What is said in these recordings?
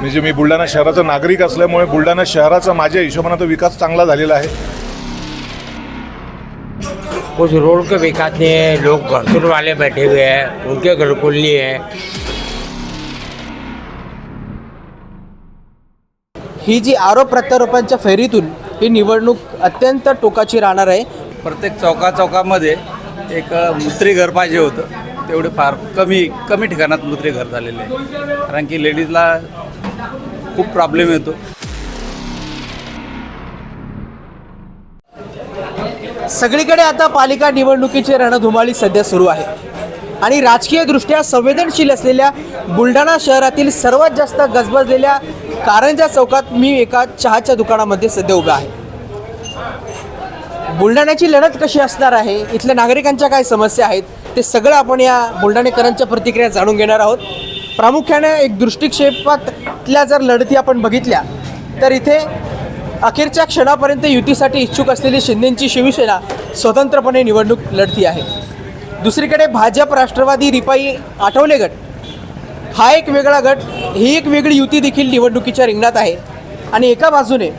म्हणजे मी बुलढाणा शहराचा नागरिक असल्यामुळे बुलढाणा शहराचा माझ्या हिशोबाने तो विकास चांगला झालेला आहे। कुछ रोड के विकास नहीं है, लोग घरकुल वाले बैठे हुए हैं, उनके घरकुल नहीं है। ही जी आरोप प्रत्यारोपांच्या फेरीतून ही निवडणूक अत्यंत टोकाची राहणार आहे। प्रत्येक चौकामध्ये एक मुत्रीघर पाहिजे होतं, तेवढे फार कमी ठिकाणात मुत्रीघर झालेले आहे, कारण की लेडीजला खूप प्रॉब्लेम येतो। सगळीकडे आता पालिका निवडणुकीची रणधुमाळी सध्या सुरू आहे आणि राजकीयदृष्ट्या संवेदनशील असलेल्या बुलढाणा शहरातील सर्वात जास्त गजबजलेल्या कारंजा चौकात मी एका चहाच्या दुकानामध्ये सध्या उभा आहे। बुलढाण्याची लढत कशी असणार आहे, इथल्या नागरिकांच्या काय समस्या आहेत, ते सगळं आपण या बुलढाणेकरांच्या प्रतिक्रिया जाणून घेणार आहोत। प्रामुख्याने एक दृष्टिक्षेपातल्या जर लढती आपण बघितल्या तर इथे अखेरच्या क्षणापर्यंत युतीसाठी इच्छुक असलेली शिंदेंची शिवसेना स्वतंत्रपणे निवडणूक लढती आहे। दुसरीकडे भाजप, राष्ट्रवादी, रिपाई, आठवले गट हा एक वेगळा गट, ही एक वेगळी युती देखील निवडणुकीच्या रिंगणात आहे। आणि एका बाजूने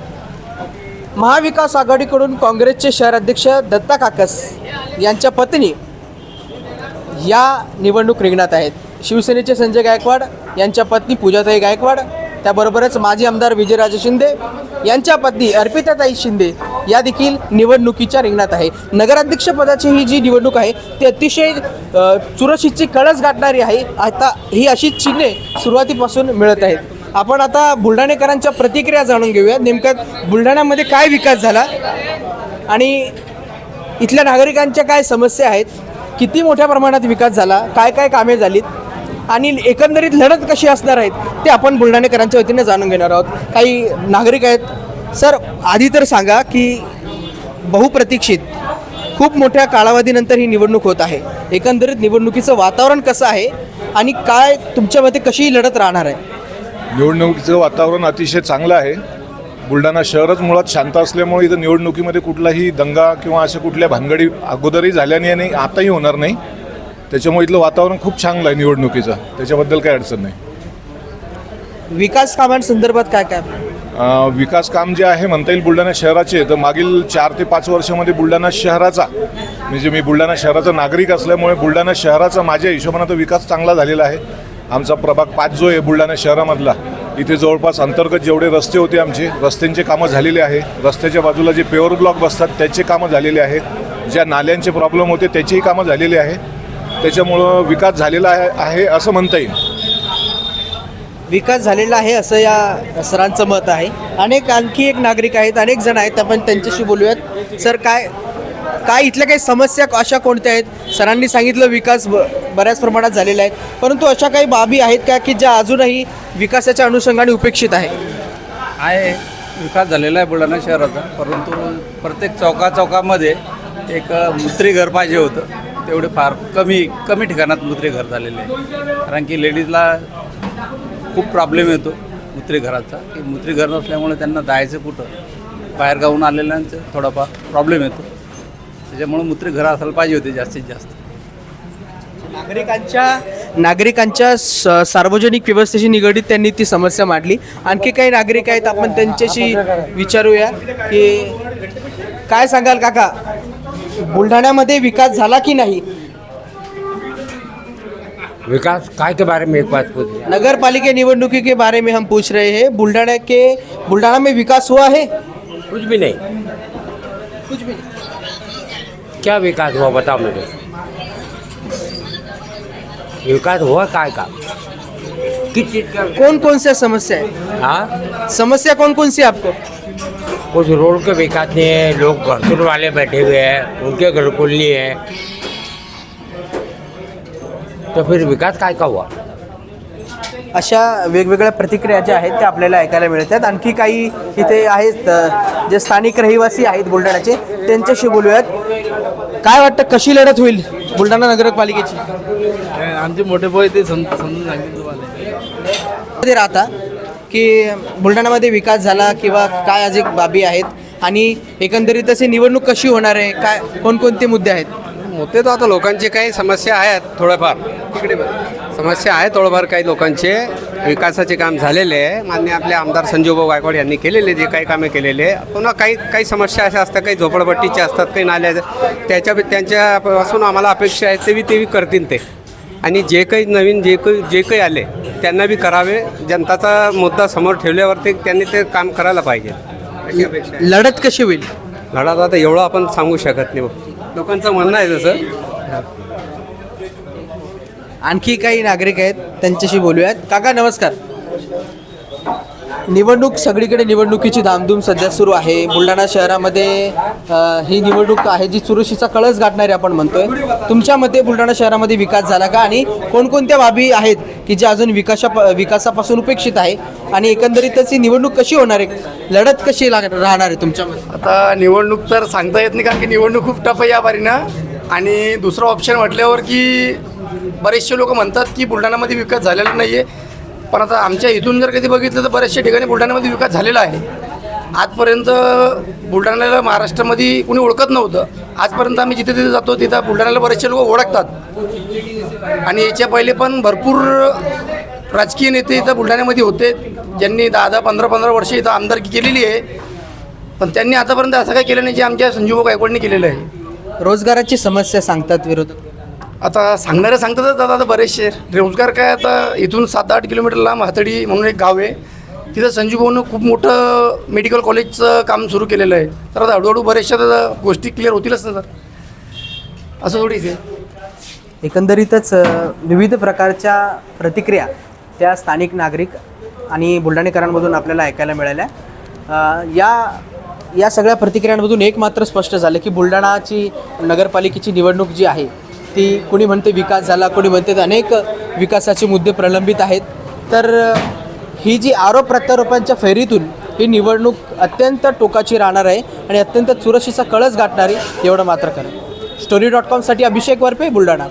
महाविकास आघाडीकडून काँग्रेसचे शहर अध्यक्ष दत्ता काकस यांच्या पत्नी या निवडणूक रिंगणात आहेत। शिवसेनेचे संजय गायकवाड यांच्या पत्नी पूजाताई गायकवाड, त्याबरोबरच माजी आमदार विजयराजे शिंदे यांच्या पत्नी अर्पिताताई शिंदे या देखील निवडणुकीच्या रिंगणात आहे। नगराध्यक्षपदाची ही जी निवडणूक आहे ती अतिशय चुरशीची कळस गाठणारी आहे। आता ही अशी चिन्हे सुरुवातीपासून मिळत आहेत। आपण आता बुलढाणेकरांच्या प्रतिक्रिया जाणून घेऊया, नेमकं बुलढाण्यामध्ये काय विकास झाला आणि इथल्या नागरिकांच्या काय समस्या आहेत, किती मोठ्या प्रमाणात विकास झाला, काय काय कामे झालीत आणि एकंदरीत लढत कशी असणार आहेत ते आपण बुलढाणेकरांच्या वतीने जाणून घेणार आहोत। काही नागरिक आहेत। सर, आधी तर सांगा की बहुप्रतीक्षित खूप मोठ्या कालावधीनंतर ही निवडणूक होत आहे, एकंदरीत निवडणुकीचं वातावरण कसं आहे आणि काय तुमच्या मते कशी लढत राहणार आहे? निवडणुकीचं वातावरण अतिशय चांगलं आहे। बुलढाणा शहरच मुळात शांत असल्यामुळे इथं निवडणुकीमध्ये कुठलाही दंगा किंवा अशा कुठल्या भानगडी अगोदरही झाल्या नाही आणि आताही होणार नाही, त्याच्यामुळे इथलं वातावरण खूप चांगलं आहे निवडणुकीचं, त्याच्याबद्दल काही अडचण नाही। विकास कामांसंदर्भात काय काय? विकास काम जे आहे म्हणता येईल बुलढाणा शहराचे, तर मागील 4 ते 5 वर्षामध्ये बुलढाणा शहराचा म्हणजे मी बुलढाणा शहराचा नागरिक असल्यामुळे बुलढाणा शहराचा माझ्या हिशोबाने तो विकास चांगला झालेला आहे। आमचा प्रभाग 5 जो आहे बुलढाणा शहरामधला, इथे जवळपास अंतर्गत जेवढे रस्ते होते आमचे रस्त्यांचे कामं झालेले आहे। रस्त्याच्या बाजूला जे पेवर ब्लॉक बसतात त्याचे कामं झालेले आहेत, ज्या नाल्यांचे प्रॉब्लेम होते त्याचेही कामं झालेले आहे, त्याच्यामुळं विकास झालेला आहे असं म्हणता येईल। विकास झालेला आहे असं या सरांचं मत आहे। आणखी एक नागरिक आहेत, अनेक जण आहेत, आपण त्यांच्याशी बोलूयात। सर, काय इथल्या काही समस्या अशा कोणत्या आहेत? सरांनी सांगितलं विकास बऱ्याच प्रमाणात झालेला आहे, परंतु अशा काही बाबी आहेत का की ज्या अजूनही विकासाच्या अनुषंगाने उपेक्षित आहे? विकास झालेला आहे बुलढाणा शहराचा, परंतु प्रत्येक चौकामध्ये एक मुत्रीघर पाहिजे होतं, तेवढे फार कमी ठिकाणात मुत्रीघर झालेले आहे, कारण की लेडीजला खूप प्रॉब्लेम येतो मुत्रीघराचा, की मुत्रीघर नसल्यामुळे त्यांना जायचं कुठं, बाहेरगावून आलेल्यांचं थोडाफार प्रॉब्लेम येतो, त्याच्यामुळे मुत्रीघर असायला पाहिजे होते जास्तीत जास्त। नागरिकांच्या सार्वजनिक व्यवस्थेशी निगडीत त्यांनी ती समस्या मांडली। आणखी काही नागरिक आहेत, आपण त्यांच्याशी विचारूया की काय सांगाल काका, बुलढाण्यामध्ये विकास झाला की नहीं? विकास काय के बारे में एक बात पूछ रहे हैं? नगर पालिका निवडणुकी के बारे में हम पूछ रहे हैं। बुलढाना में विकास हुआ है? कुछ भी नहीं। कुछ भी नहीं। क्या विकास हुआ बताओ मुझे, विकास हुआ काय का, किस चीज़ का? कौन कौन से समस्या है? हाँ, समस्या कौन कौन सी आपको? कुछ रोड के विकास नहीं है, लोग घरकुल वाले बैठे हुए हैं, उनके घरकुल नहीं है, तो फिर विकास काय का हुआ? अशा वेगवेगळ्या प्रतिक्रिया ज्या आहेत त्या आपल्याला ऐकायला मिळतात। आणखी काही इथे आहेत जे स्थानिक रहिवासी आहेत बुलढाण्याचे, त्यांच्याशी बोलूयात। काय वाटतं, कशी लढत होईल बुलढाणा नगरपालिकेची? आमचे मोठे भाऊ ते समजून सांगितलं तुम्हाला ते राहता की बुलढाण्यामध्ये विकास झाला किंवा काय अजून बाबी आहेत आणि एकंदरीत अशी निवडणूक कशी होणार आहे, काय कोणकोणते मुद्दे आहेत? मुद्दे तर आता लोकांचे काही समस्या आहेत थोड्याफार, तिकडे समस्या आहे थोडंफार काही लोकांचे. विकासाचे काम झालेले आहे. मान्य आपले आमदार संजूभाऊ गायकवाड यांनी केलेले जे काही कामे केलेले आहे. पुन्हा काही समस्या अशा असतात, काही झोपडपट्टीच्या असतात, काही नाल्या, त्यांच्यापासून आम्हाला अपेक्षा आहे ते करतील ते. आणि जे काही नवीन जे काही आले त्यांना बी करावे. जनताचा मुद्दा समोर ठेवल्यावरती त्यांनी ते काम करायला पाहिजे अशी अपेक्षा आहे. लढत कशी होईल? लढा आता एवढं आपण सांगू शकत नाही. लोकांचं म्हणणं आहे तसं. आणखी काही नागरिक आहेत, त्यांच्याशी बोलूयात. काका नमस्कार. निवडणूक सगळीकडे निवडणुकीची धामधूम सध्या सुरू आहे. बुलढाणा शहरामध्ये ही निवडणूक आहे जी चुरशीचा कळस गाठणारी आपण म्हणतोय. तुमच्या मते बुलढाणा शहरामध्ये विकास झाला का आणि कोणकोणत्या बाबी आहेत की ज्या अजून विकासापासून उपेक्षित आहे आणि एकंदरीतच ही निवडणूक कशी होणार आहे, लढत कशी राहणार आहे तुमच्या मते? आता निवडणूक तर सांगता येत नाही, कारण की निवडणूक खूप टफ आहे या बारीनं. आणि दुसरं ऑप्शन म्हटल्यावर की बरेचसे लोक म्हणतात की बुलढाण्यामध्ये विकास झालेला नाही आहे. पण आता आमच्या इथून जर कधी बघितलं तर बऱ्याचशा ठिकाणी बुलढाण्यामध्ये विकास झालेला आहे. आजपर्यंत बुलढाण्याला महाराष्ट्रामध्ये कुणी ओळखत नव्हतं. आजपर्यंत आम्ही जिथे तिथे जातो तिथं बुलढाण्याला बरेचसे लोक ओळखतात. आणि याच्या पहिले पण भरपूर राजकीय नेते इथं बुलढाण्यामध्ये होते, ज्यांनी 10-15 वर्ष इथं आमदारकी केलेली आहे. पण त्यांनी आतापर्यंत असं काही केलं नाही जे आमच्या संजूभाऊ गायकवाडने केलेलं आहे. रोजगाराची समस्या सांगतात विरोधक. आता सांगणारे सांगतातच आता बरेचसे. रोजगार काय, आता इथून 7-8 किलोमीटर लांब हातडी म्हणून एक गाव आहे, तिथं संजूभाऊनं खूप मोठं मेडिकल कॉलेजचं काम सुरू केलेलं आहे. तर आता हळूहळू बऱ्याचशा गोष्टी क्लिअर होतीलच ना. तर असं थोडीच आहे. एकंदरीतच विविध प्रकारच्या प्रतिक्रिया त्या स्थानिक नागरिक आणि बुलढाणेकरांमधून आपल्याला ऐकायला मिळाल्या. या सगळ्या प्रतिक्रियांमधून एक मात्र स्पष्ट झालं की बुलढाणाची नगरपालिकेची निवडणूक जी आहे ती कुणी म्हणते विकास झाला, कुणी म्हणते अनेक विकासाचे मुद्दे प्रलंबित आहेत. तर ही जी आरोप प्रत्यारोपांच्या फेरीतून ही निवडणूक अत्यंत टोकाची राहणार आहे आणि अत्यंत चुरशीचा कळस गाठणारी, एवढं मात्र खरं. story.com साठी अभिषेक वरपे, बुलढाणा.